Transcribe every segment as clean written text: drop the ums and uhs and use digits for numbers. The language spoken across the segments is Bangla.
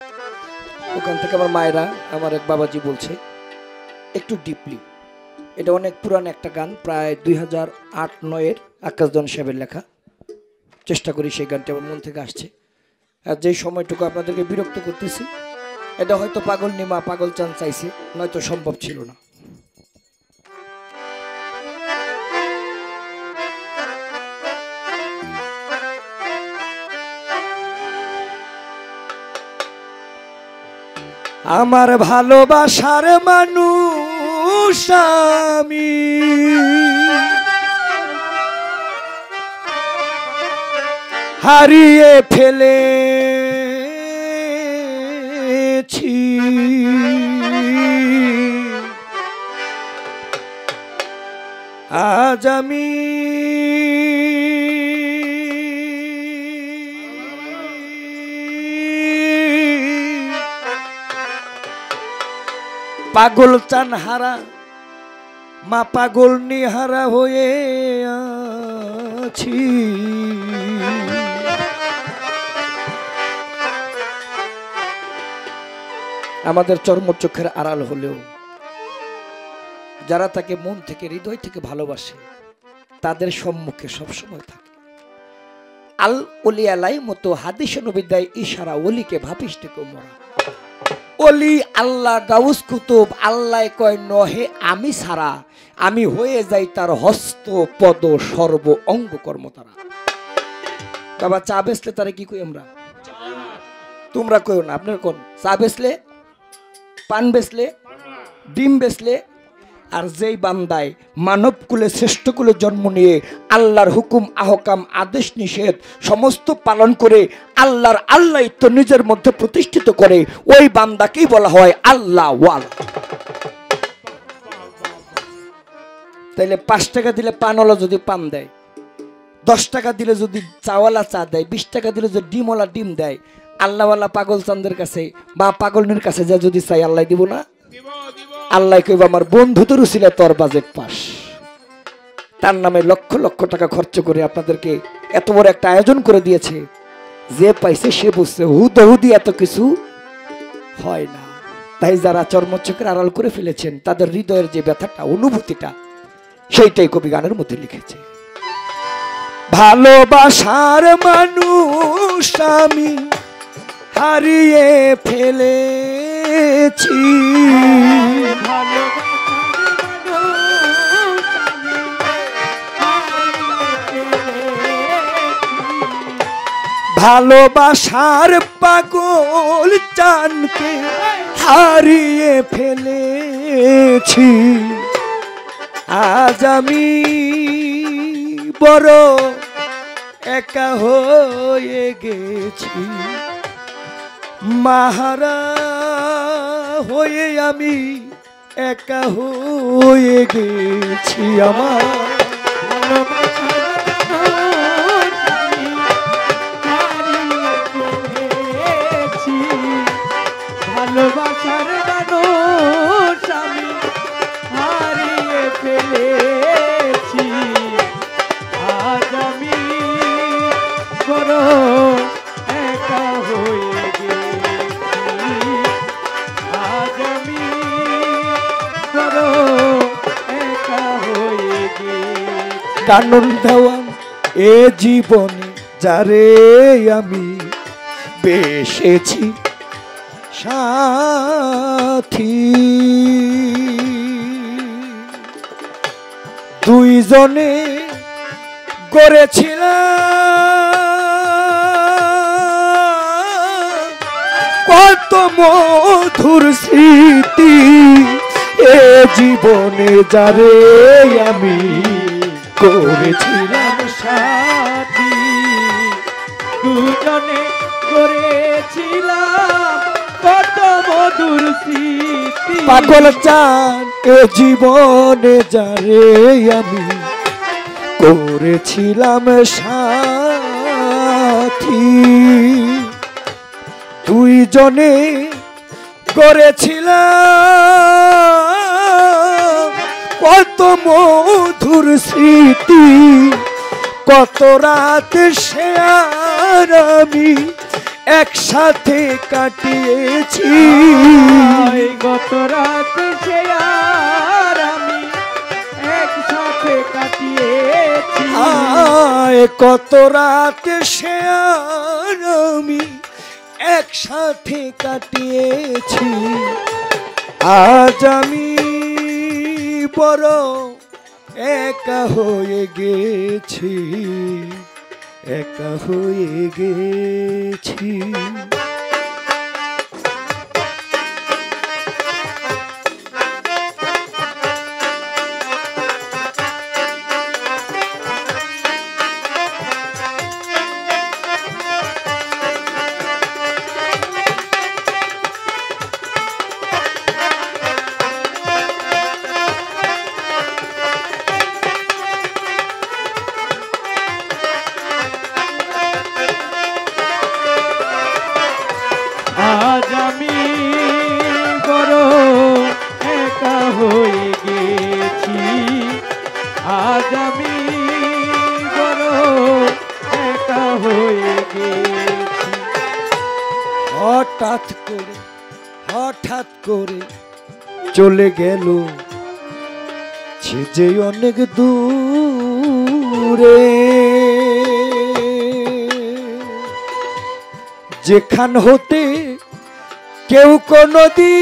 ওখান থেকে আমার মায়েরা আমার এক বাবাজি বলছে একটু ডিপলি, এটা অনেক পুরান একটা গান, প্রায় 2008-9-এর আকাশজন সাহেবের লেখা। চেষ্টা করি সেই গানটা আমার মন থেকে আসছে। আর যেই সময়টুকু আপনাদেরকে বিরক্ত করতেছি, এটা হয়তো পাগল নিমা পাগল চান চাইছে, নয়তো সম্ভব ছিল না। আমার ভালোবাসার মানুষ আমি, হারিয়ে ফেলেছি। আজ আমি পাগল চান হারা, মা পাগল নিহারা হয়ে আছি। আমাদের চর্মচক্ষের আড়াল হলেও যারা তাকে মন থেকে হৃদয় থেকে ভালোবাসে তাদের সম্মুখে সবসময় থাকে। আল ওলিয়ালাই মতো হাদিস নবিদ্যায় ইশারা, ওলিকে ভাবিস থেকে মরা। ওলি আল্লাহ গাউস কুতুব, আল্লাহ কয় নহে আমি ছাড়া, আমি হয়ে যাই তার হস্ত পদ সর্ব অঙ্গ কর্ম তারা। বাবা চা বেচলে তারা কি কই আমরা? তোমরা কইও না, আপনার কোন চা বেচলে, পান বেচলে, ডিম বেচলে। আর যেই বান্দায় মানব কুলে শ্রেষ্ঠ কুলে জন্ম নিয়ে আল্লাহর হুকুম আহকাম আদেশ নিষেধ সমস্ত পালন করে আল্লাহর আল্লাহিত্ব নিজের মধ্যে প্রতিষ্ঠিত করে, ওই বান্দাকেই বলা হয় আল্লাহ ওয়ালা। তাইলে 5 টাকা দিলে পানওয়ালা যদি পান দেয়, 10 টাকা দিলে যদি চাওয়ালা চা দেয়, 20 টাকা দিলে যদি ডিমওয়ালা ডিম দেয়, আল্লাহওয়ালা পাগল চান্দের কাছে বা পাগলনির কাছে যা যদি চাই আল্লাহ দিব না? আল্লাহ কইব আমার বন্ধু তো রুসিলা তোর বাজেট পাস। তার নামে লক্ষ লক্ষ টাকা খরচ করে আপনাদেরকে এত বড় একটা আয়োজন করে দিয়েছে, যে পাইছে সে বুঝছে হুদহুদি এত কিছু হয় না। তাই যারা চর্মচক্ষের আড়াল করে ফেলেছেন তাদের হৃদয়ের যে ব্যথাটা অনুভূতিটা সেইটাই কবি গানের মধ্যে লিখেছে। ভালোবাসার মানুষ আমি হারিয়ে ফেলেছি, ভালোবাসার পাগল চানকে হারিয়ে ফেলেছি। আজ আমি বড় একা হয়ে গেছি, মাহারা হয়ে আমি একা হয়ে গেছি। আমার ভালোবাসার মানুষ আমি হারিয়ে ফেলেছি। আজ আমি বড় একা হয়ে গেছি, আজ আমি বড় একা হয়ে গেছি। কানুন দেওয়ান এ জীবনে যারে আমি বেসেছি সাথী, দুইজনে গড়েছিলাম কত মধুর স্মৃতি, এ জীবনে যারে আমি করেছিলাম সাথী, দুজনে করেছিলাম কত মধুর স্মৃতি। পাগল চান এ জীবনে যারে আমি করেছিলাম সাথী, দুইজনে করেছিলাম কত মধুর স্মৃতি, কত রাত সে আর আমি একসাথে কাটিয়েছি। গত রাত সে আর আমি একসাথে কাটিয়েছি। কত রাতে সে আর আমি একসাথে কাটিয়েছি। আজ আমি বড় একা হয়ে গেছি, একা হয়ে গেছি। আজ আমি বড় একা হয়ে গেছি। আজ আমি বড় একা হয়ে গেছি। হঠাৎ করে চলে গেল সে যে অনেক দূরে, যেখান হতে কেউ কোনদিন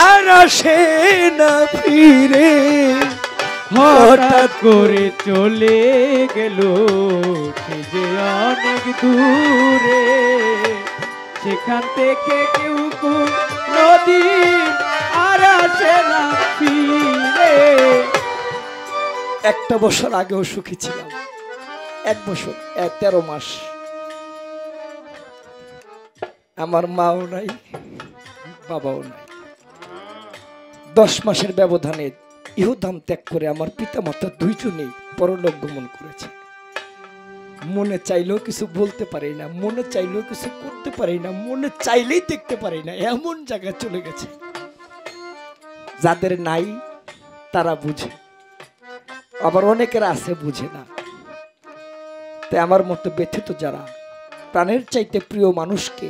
আর আসে না ফিরে। হঠাৎ করে চলে গেল সে যে অনেক দূরে, সেখান থেকে কেউ কোনদিন আর আসে না ফিরে। একটা বছর আগেও সুখী ছিলাম, 1 বছর 13 মাস আমার মাও নাই বাবাও নাই। 10 মাসের ব্যবধানে ইহধাম ত্যাগ করে আমার পিতামাতা দুইজনেই পরলোক গমন করেছে। মনে চাইলেও কিছু বলতে পারি না, মনে চাইলেও কিছু করতে পারি না, মনে চাইলেই দেখতে পারি না, এমন জায়গায় চলে গেছে। যাদের নাই তারা বুঝে, আবার অনেকের আছে বুঝে না। তাই আমার মতো ব্যথিত যারা প্রাণের চাইতে প্রিয় মানুষকে,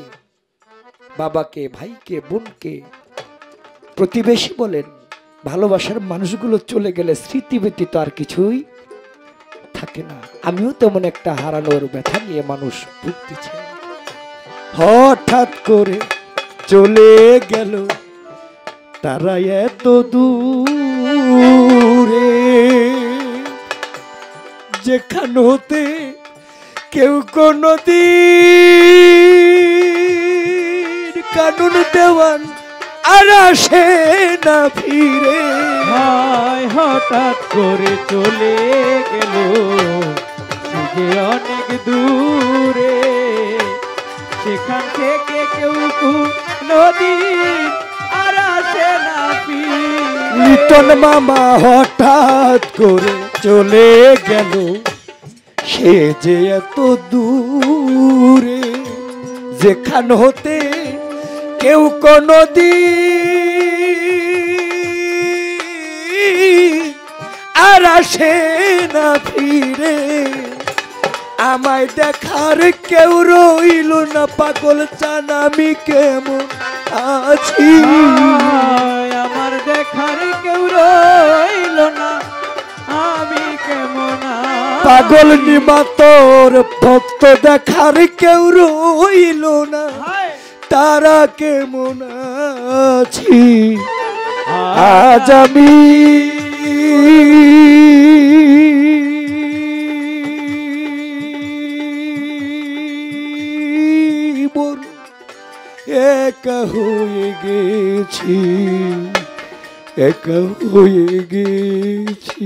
বাবাকে, ভাইকে, বোনকে, প্রতিবেশী বলেন, ভালোবাসার মানুষগুলো চলে গেলে স্মৃতি ব্যতীত আর কিছুই থাকে না। আমিও তেমন একটা হারানোর ব্যথা নিয়ে মানুষ ভুগতেছে। হঠাৎ করে চলে গেল তারা এত দূরে, যেখান হতে কেউ কোনদিন কানুন দেওয়ান আর আসে না ফিরে। হঠাৎ করে চলে গেল সে যে অনেক দূরে, সেখান থেকে কেউ কোনদিন আর আসে না ফিরে। লিটন মামা হঠাৎ করে চলে গেল সে যে এত দূরে, যেখান হতে কেউ কোনদিন আর আসে না ফিরে। আমায় দেখার কেউ রইল না, পাগল চান আমি কেমন আছি। আমার দেখার কেউ রইল না, আমি কেমন আছি। পাগল নিমা তোর ভক্ত দেখার কেউ রইল না, তারা কেমন আছি। আজ আমি বড় একা হয়ে গেছি, একা হয়ে গেছি।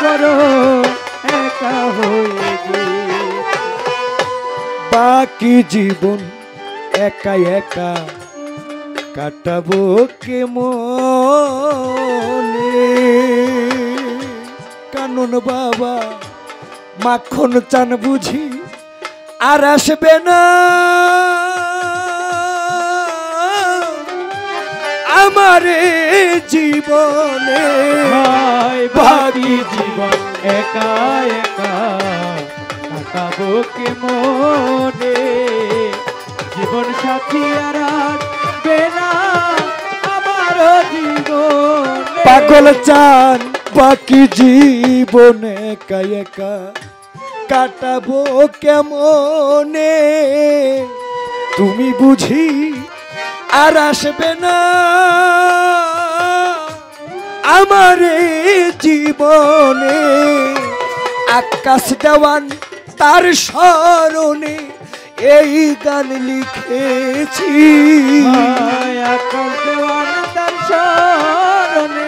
বড় একা হয়ে গেছি। বাকি জীবন একা একা কাটাবো কেমনে। কানন বাবা মাখন চান বুঝি আর আসবে না আমারে জীবনে। হায় বাকি জীবন একা একা কাটাবো কেমনে। জীবন সাথী আর আসবে না আমার জীবনে। পাগল চান বাকি জীবন একা একা কাটাবো কেমনে। তুমি বুঝি আর আসবে না আমারে জীবনে। আকাশ দেওয়ান তার স্মরণে এই গান লিখেছি। হায় আকাশ দেওয়ান তার স্মরণে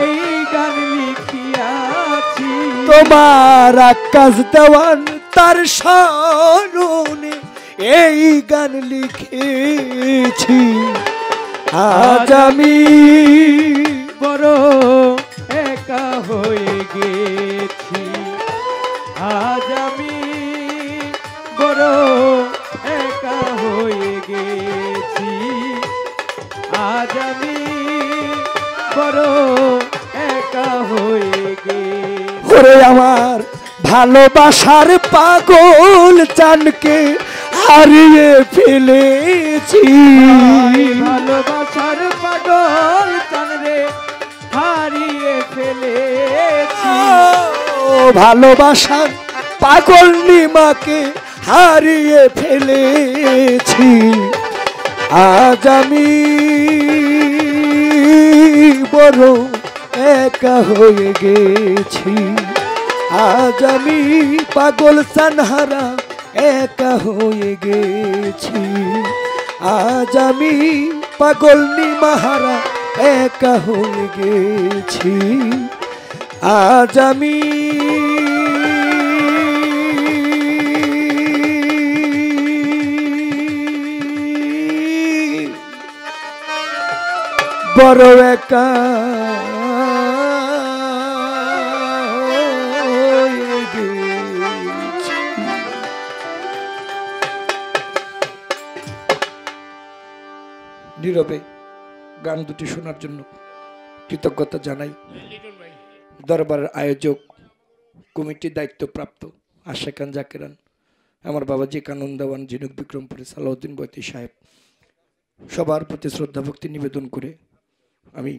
এই গান লিখিয়াছি। তোমার আকাশ দেওয়ান তার স্মরণে এই গান লিখেছি। আজ আমি বড় একা হয়ে গেছি। আজ আমি বড় একা হয়ে গেছি। আজ আমি বড় একা হয়ে গেছি। ওরে আমার ভালোবাসার পাগল চানকে হারিয়ে ফেলেছি। ভালোবাসার পাগল চাঁদরে হারিয়ে ফেলেছি। ও ভালোবাসার পাগল নিমাকে হারিয়ে ফেলেছি। আজ আমি বড় একা হয়ে গেছি। আজ আমি পাগল সানহারা একা হয়ে গেছি। আজ আমি পাগল নিমাহারা একা হয়ে গেছি। আজ আমি বড় একা হয়ে গেছি। নীরবে গান দুটি শোনার জন্য কৃতজ্ঞতা জানাই দরবারের আয়োজক কমিটির দায়িত্বপ্রাপ্ত আশা খান জাকেরান, আমার বাবাজি কানন দেওয়ান, ঝিনুক বিক্রমপুরে সালাউদ্দিন বৈতি সাহেব, সবার প্রতি শ্রদ্ধা ভক্তি নিবেদন করে আমি